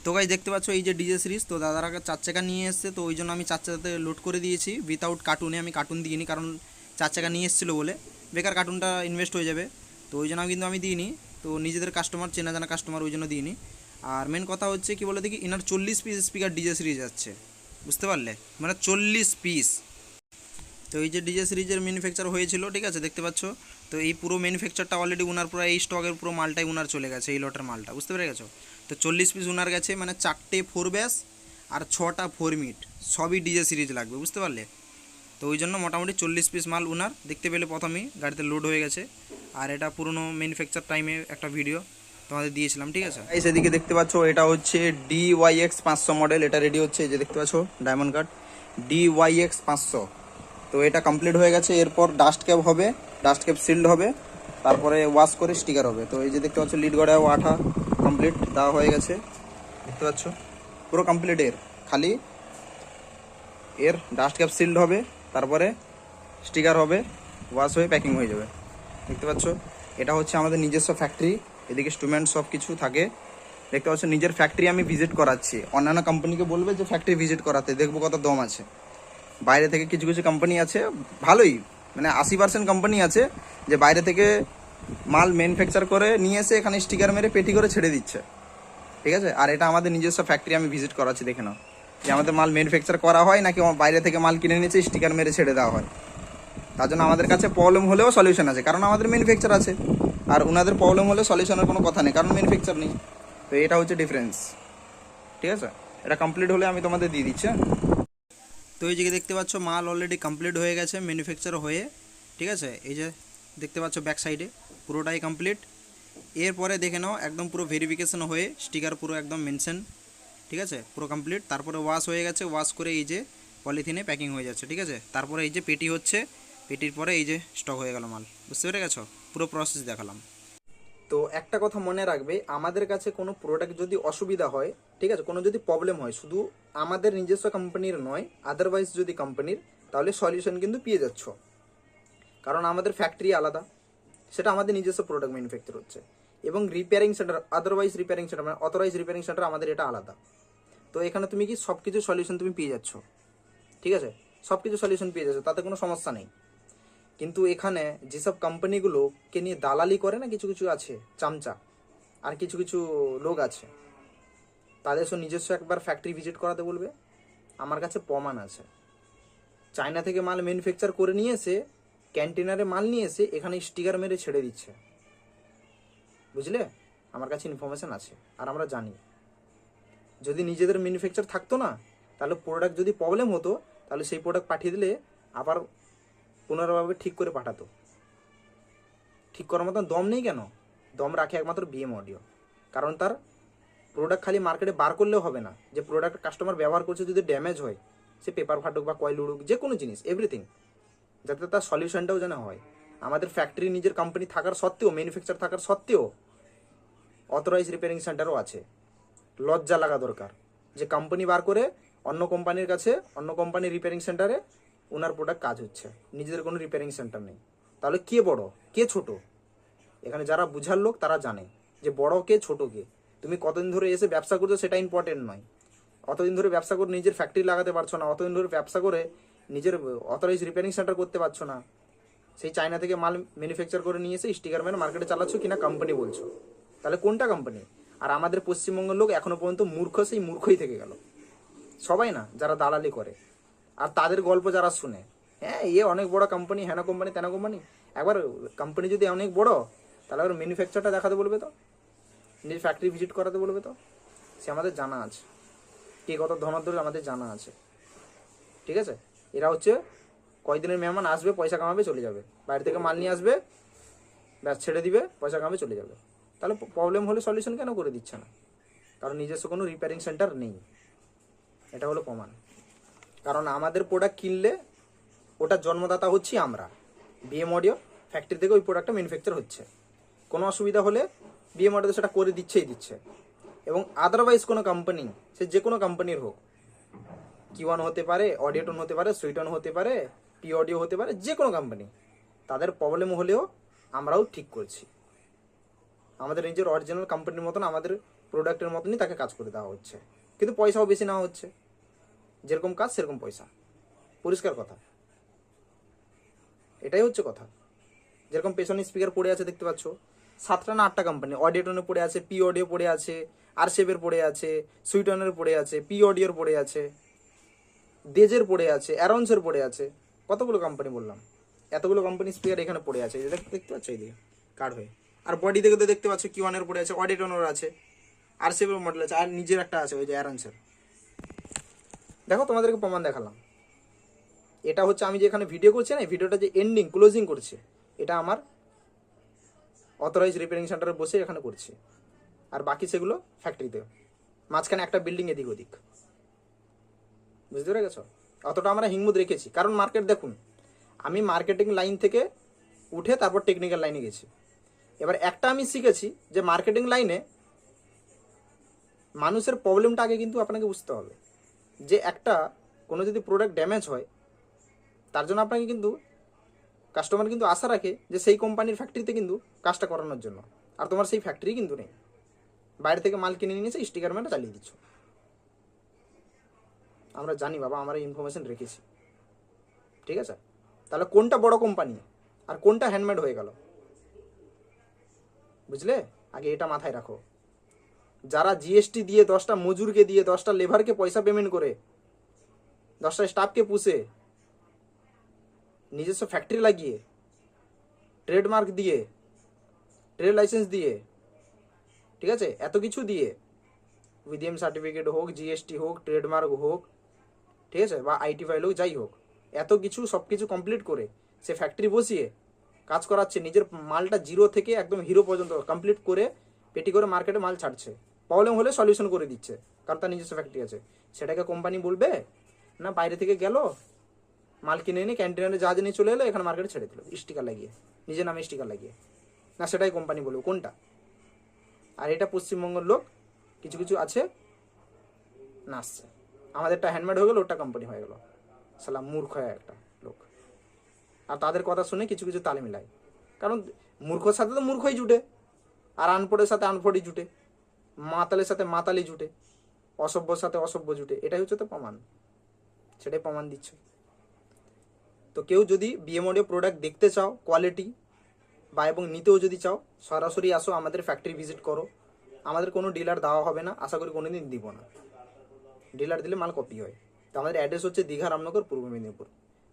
তো গাইস দেখতে পাচ্ছ এই যে ডিজে সিরিজ, তো দাদারা 4 চাকা নিয়ে এসছে, তো ওই জন্য আমি 4 চাকাতে লোড করে দিয়েছি উইথাউট কার্টুনে। আমি কার্টুন দিইনি কারণ 4 চাকা নিয়ে এসেছিলো বলে বেকার কার্টুনটা ইনভেস্ট হয়ে যাবে, তো ওই জন্য কিন্তু আমি দিইনি। তো নিজেদের কাস্টমার, চেনা জানা কাস্টমার, ওই জন্য দিইনি। আর মেন কথা হচ্ছে কি বলে দেখি, এনার 40 পিস স্পিকার ডিজে সিরিজ যাচ্ছে, বুঝতে পারলে, মানে 40 পিস। তো এই যে ডিজে সিরিজের ম্যানুফ্যাকচার হয়েছিল, ঠিক আছে, দেখতে পাচ্ছ। তো এই পুরো ম্যানুফ্যাকচারটা অলরেডি উনার পুরো এই স্টকের পুরো মালটাই উনার চলে গেছে, এই লটের মালটা, বুঝতে পেরে গেছো। তো 40 পিস উনার গেছে, মানে 4টে 4 ব্যাস আর 6টা 4 মিট, সবই ডিজে সিরিজ লাগবে, বুঝতে পারলে। তো ওই জন্য মোটামুটি 40 পিস মাল উনার দেখতে পেলে প্রথমেই গাড়িতে লোড হয়ে গেছে। আর এটা পুরনো ম্যানুফ্যাকচার টাইমে একটা ভিডিও তোমাদের দিয়েছিলাম, ঠিক আছে। এই সেদিকে দেখতে পাচ্ছ এটা হচ্ছে DYX 500 মডেল, এটা রেডি হচ্ছে, এই যে দেখতে পাচ্ছ ডায়মন্ড কাট DYX 500। তো এটা কমপ্লিট হয়ে গেছে, এরপর ডাস্ট ক্যাপ হবে, ডাস্ট ক্যাপ সিল্ড হবে, তারপরে ওয়াশ করে স্টিকার হবে। তো এই যে দেখতে পাচ্ছ লিড গড়াও আঠা কমপ্লিট দেওয়া হয়ে গেছে, দেখতে পাচ্ছ পুরো কমপ্লিট। খালি এর ডাস্ট ক্যাপ সিল্ড হবে, তারপরে স্টিকার হবে, ওয়াশ হয়ে প্যাকিং হয়ে যাবে, দেখতে পাচ্ছ। এটা হচ্ছে আমাদের নিজস্ব ফ্যাক্টরি, এদিকে স্টুডেন্ট সব কিছু থাকে, দেখতে পাচ্ছ। নিজের ফ্যাক্টরি আমি ভিজিট করাচ্ছি, অন্যান্য কোম্পানিকে বলবে যে ফ্যাক্টরি ভিজিট করাতে, দেখবো কত দম আছে। বাইরে থেকে কিছু কিছু কোম্পানি আছে ভালোই, মানে 80% কোম্পানি আছে যে বাইরে থেকে মাল ম্যানুফ্যাকচার করে নিয়ে এসে এখানে স্টিকার মেরে পেটি করে ছেড়ে দিচ্ছে, ঠিক আছে। আর এটা আমাদের নিজস্ব ফ্যাক্টরি আমি ভিজিট করাচ্ছি, দেখে নাও যে আমাদের মাল ম্যানুফ্যাকচার করা হয় নাকি বাইরে থেকে মাল কিনে নিয়েছে স্টিকার মেরে ছেড়ে দেওয়া হয়। তার জন্য আমাদের কাছে প্রবলেম হলেও সলিউশন আছে, কারণ আমাদের ম্যানুফ্যাকচার আছে। আর ওনাদের প্রবলেম হলে সলিউশনের কোনো কথা নেই, কারণ ম্যানুফ্যাকচার নেই। তো এটা হচ্ছে ডিফারেন্স, ঠিক আছে। এটা কমপ্লিট হলে আমি তোমাদের দিয়ে দিচ্ছি। তো এই যে দেখতে পাচ্ছ মাল অলরেডি কমপ্লিট হয়ে গেছে ম্যানুফ্যাকচার হয়ে, ঠিক আছে। এই যে দেখতে পাচ্ছ ব্যাক সাইডে পুরোটাই কমপ্লিট। এরপরে দেখে নাও একদম পুরো ভেরিফিকেশন হয়ে স্টিকার পুরো একদম মেনশন, ঠিক আছে, পুরো কমপ্লিট। তারপরে ওয়াশ হয়ে গেছে, ওয়াশ করে এই যে পলিথিনে প্যাকিং হয়ে যাচ্ছে, ঠিক আছে। তারপরে এই যে পেটি হচ্ছে, পেটির পরে এই যে স্টক হয়ে গেল মাল, বুঝতে পেরে গেছো, পুরো প্রসেস দেখালাম। তো একটা কথা মনে রাখবে, আমাদের কাছে কোনো প্রোডাক্ট যদি অসুবিধা হয়, ঠিক আছে, কোনো যদি প্রবলেম হয়, শুধু আমাদের নিজস্ব কোম্পানির নয়, আদারওয়াইজ যদি কোম্পানির, তাহলে সলিউশন কিন্তু পেয়ে যাচ্ছ। কারণ আমাদের ফ্যাক্টরি আলাদা, সেটা আমাদের নিজস্ব প্রোডাক্ট ম্যানুফ্যাকচার হচ্ছে, এবং repairing centre, otherwise repairing centre মানে অথরাইজ রিপেয়ারিং সেন্টার আমাদের এটা আলাদা। তো এখানে তুমি কি সব কিছু সলিউশন তুমি পেয়ে যাচ্ছ, ঠিক আছে, সব কিছু সলিউশন পেয়ে যাচ্ছ, তাতে কোনো সমস্যা নেই। কিন্তু এখানে যেসব কোম্পানিগুলোকে নিয়ে দালালি করে না, কিছু কিছু আছে চামচা, আর কিছু কিছু লোক আছে, তাদের সব নিজস্ব একবার ফ্যাক্টরি ভিজিট করাতে বলবে। আমার কাছে প্রমাণ আছে, চায়না থেকে মাল ম্যানুফ্যাকচার করে নিয়ে এসে ক্যান্টেনারে মাল নিয়ে এসে এখানে স্টিকার মেরে ছেড়ে দিচ্ছে, বুঝলে। আমার কাছে ইনফরমেশন আছে, আর আমরা জানি যদি নিজেদের ম্যানুফ্যাকচার থাকতো না, তাহলে প্রোডাক্ট যদি প্রবলেম হতো, তাহলে সেই প্রোডাক্ট পাঠিয়ে দিলে আবার পুনরায়ভাবে ঠিক করে পাঠাতো। ঠিক করার মতন দম নেই কেন? দম রাখে একমাত্র বিএম অডিও, কারণ তার প্রোডাক্ট খালি মার্কেটে বার করলেও হবে না, যে প্রোডাক্ট কাস্টমার ব্যবহার করছে যদি ড্যামেজ হয়, সে পেপার ফাটুক বা কয়েল উড়ুক, যে কোনো জিনিস, এভরিথিং, যাতে তার সলিউশনটাও যেন হয়। আমাদের ফ্যাক্টরি নিজের কোম্পানি থাকার সত্ত্বেও, ম্যানুফ্যাকচার থাকার সত্ত্বেও অথরাইজ রিপেয়ারিং সেন্টারও আছে। লজ্জা লাগা দরকার যে কোম্পানি বার করে অন্য কোম্পানির কাছে, অন্য কোম্পানির রিপেয়ারিং সেন্টারে ওনার প্রোডাক্ট কাজ হচ্ছে, নিজেদের কোনো রিপেয়ারিং সেন্টার নেই। তাহলে কে বড় কে ছোট? এখানে যারা বুঝার লোক তারা জানে যে বড় কে ছোট কে। তুমি কতদিন ধরে এসে ব্যবসা করছো সেটা ইম্পর্টেন্ট নয়, অতদিন ধরে ব্যবসা করে নিজের ফ্যাক্টরি লাগাতে পারছো না, অতদিন ধরে ব্যবসা করে নিজের অথরাইজ রিপেয়ারিং সেন্টার করতে পারছো না, সেই চায়না থেকে মাল ম্যানুফ্যাকচার করে নিয়ে এসে স্টিকার ম্যান মার্কেটে চালাচ্ছ কিনা কোম্পানি বলছো, তাহলে কোনটা কোম্পানি? আর আমাদের পশ্চিমবঙ্গের লোক এখনো পর্যন্ত মূর্খ, সেই মূর্খই থেকে গেল সবাই, না যারা দালালি করে আর তাদের গল্প যারা শুনে, হ্যাঁ এ অনেক বড় কোম্পানি, হ্যাঁ কোম্পানি তেনা কোম্পানি। একবার কোম্পানি যদি অনেক বড়, তাহলে আবার ম্যানুফ্যাকচারটা দেখাতে বলবে, তো নিজের ফ্যাক্টরি ভিজিট করাতে বলবে, তো সে আমাদের জানা আছে, কে কত ধনাঢ্য আমাদের জানা আছে, ঠিক আছে। এরা হচ্ছে কয়দিনের মেহমান, আসবে পয়সা কামাবে চলে যাবে, বাইরে থেকে মাল নিয়ে আসবে, ব্যাস ছেড়ে দিবে, পয়সা কামাবে চলে যাবে। তাহলে প্রবলেম হলে সলিউশন কেন করে দিচ্ছে না? কারণ নিজস্ব কোনো রিপেয়ারিং সেন্টার নেই, এটা হলো প্রমাণ। কারণ আমাদের প্রোডাক্ট কিনলে ওটার জন্মদাতা হচ্ছি আমরা, বিএম অডিও ফ্যাক্টরি থেকে ওই প্রোডাক্টটা ম্যানুফ্যাকচার হচ্ছে। কোনো অসুবিধা হলে বিএম অডিও সেটা করে দিচ্ছেই দিচ্ছে। এবং আদারওয়াইজ কোনো কোম্পানি, সে যে কোনো কোম্পানির হোক, কিওয়ান হতে পারে, অডিওটন হতে পারে, সুইটন হতে পারে, পি অডিও হতে পারে, যে কোনো কোম্পানি, তাদের প্রবলেম হলেও আমরাও ঠিক করছি। আমাদের নিজের অরিজিনাল কোম্পানির মতন আমাদের প্রোডাক্টের মতনই তাকে কাজ করে দেওয়া হচ্ছে, কিন্তু পয়সাও বেশি নেওয়া হচ্ছে। যেরকম কাজ সেরকম পয়সা, পরিষ্কার কথা, এটাই হচ্ছে কথা। যেরকম পেছনে স্পিকার পড়ে আছে দেখতে পাচ্ছ, 7টা না 8টা কোম্পানি, অডিওটনের পড়ে আছে, পি অডিও পড়ে আছে, আরশেপের পড়ে আছে, সুইটনের পড়ে আছে, পি অডিওর পড়ে আছে, দেজের পড়ে আছে, অ্যারন্সের পড়ে আছে, কতগুলো কোম্পানি বললাম, এতগুলো কোম্পানি স্পিকার এখানে পড়ে আছে, এটা দেখতে পাচ্ছ এইদিকে কার্ড হয়ে। আর বডি থেকে তো দেখতে পাচ্ছ কিওয়ানের পড়ে আছে, অডিওটনের আছে, আরশেপের মডেল আছে, আর নিজের একটা আছে ওই যে অ্যারন্সের। দেখো তোমাদেরকে প্রমাণ দেখালাম। এটা হচ্ছে আমি যে এখানে ভিডিও করছি না, এই ভিডিওটা যে এন্ডিং ক্লোজিং করছে, এটা আমার অথরাইজ রিপেয়ারিং সেন্টারে বসে এখানে করছি, আর বাকি সেগুলো ফ্যাক্টরিতে, মাঝখানে একটা বিল্ডিং এদিক ওদিক। বুঝতে পেরে গেছো? অতটা আমরা হিংমত রেখেছি, কারণ মার্কেট দেখুন, আমি মার্কেটিং লাইন থেকে উঠে তারপর টেকনিক্যাল লাইনে গেছি। এবার একটা আমি শিখেছি যে মার্কেটিং লাইনে মানুষের প্রবলেমটা আগে কিন্তু আপনাকে বুঝতে হবে, যে একটা কোনো যদি প্রোডাক্ট ড্যামেজ হয়, তার জন্য আপনাকে কিন্তু কাস্টমার কিন্তু আশা রাখে যে সেই কোম্পানির ফ্যাক্টরিতে কিন্তু কাজটা করানোর জন্য, আর তোমার সেই ফ্যাক্টরি কিন্তু নেই, বাইরে থেকে মাল কিনে নিয়েছে, স্টিকার মেরে চালিয়ে দিচ্ছ। আমরা জানি বাবা, আমরা ইনফরমেশন রেখেছি, ঠিক আছে? তাহলে কোনটা বড় কোম্পানি আর কোনটা হ্যান্ডমেড হয়ে গেল, বুঝলে? আগে এটা মাথায় রাখো। যারা জিএসটি দিয়ে 10টা মজুরকে দিয়ে 10টা লেবারকে পয়সা পেমেন্ট করে 10টা স্টাফকে পুষে নিজস্ব ফ্যাক্টরি লাগিয়ে ট্রেডমার্ক দিয়ে ট্রেড লাইসেন্স দিয়ে, ঠিক আছে, এত কিছু দিয়ে, উইডিএম সার্টিফিকেট হোক, জিএসটি হোক, ট্রেডমার্ক হোক, ঠিক আছে, বা আইটি ফাইল হোক, যাই হোক, এত কিছু সব কিছু কমপ্লিট করে সে ফ্যাক্টরি বসিয়ে কাজ করাচ্ছে, নিজের মালটা জিরো থেকে একদম হিরো পর্যন্ত কমপ্লিট করে পেটি করে মার্কেটে মাল ছাড়ছে, প্রবলেম হলে সলিউশন করে দিচ্ছে, কারণ তার নিজস্ব ফ্যাক্টরি আছে। সেটাকে কোম্পানি বলবে না বাইরে থেকে গেল মাল কিনে এনে ক্যান্টিনারে জাহাজ নিয়ে চলে এলো, এখানে মার্কেটে ছেড়ে দিল স্টিকার লাগিয়ে, নিজের নামে স্টিকার লাগিয়ে? না, সেটাই কোম্পানি বলবে, কোনটা? আর এটা পশ্চিমবঙ্গের লোক কিছু কিছু আছে নাচছে, আমাদেরটা হ্যান্ডমেড হয়ে গেল, ওটা কোম্পানি হয়ে গেল, সালা মূর্খ হয় একটা লোক। আর তাদের কথা শুনে কিছু কিছু তালে মিলায়, কারণ মূর্খর সাথে তো মূর্খই জুটে, আর আনপড়ের সাথে আনপড়ই জুটে, মাতালের সাথে মাতালি জুটে, অসভ্যর সাথে অসভ্য জুটে, এটাই হচ্ছে তো প্রমাণ, সেটাই প্রমাণ দিচ্ছে। তো কেউ যদি বিএমওডিও প্রোডাক্ট দেখতে চাও কোয়ালিটি বা এবং নিতেও যদি চাও, সরাসরি আসো, আমাদের ফ্যাক্টরি ভিজিট করো। আমাদের কোনো ডিলার দেওয়া হবে না, আশা করি কোনোদিন দিব না, ডিলার দিলে মাল কপি হয়। তো আমাদের অ্যাড্রেস হচ্ছে দীঘা, রামনগর, পূর্ব মেদিনীপুর।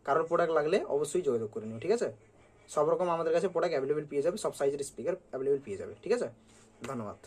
কারোর প্রোডাক্ট লাগলে অবশ্যই যোগাযোগ করে নিও, ঠিক আছে? সব রকম আমাদের কাছে প্রোডাক্ট অ্যাভেলেবেল পেয়ে যাবে, সব সাইজের স্পিকার অ্যাভেলেবেল পেয়ে যাবে, ঠিক আছে? ধন্যবাদ।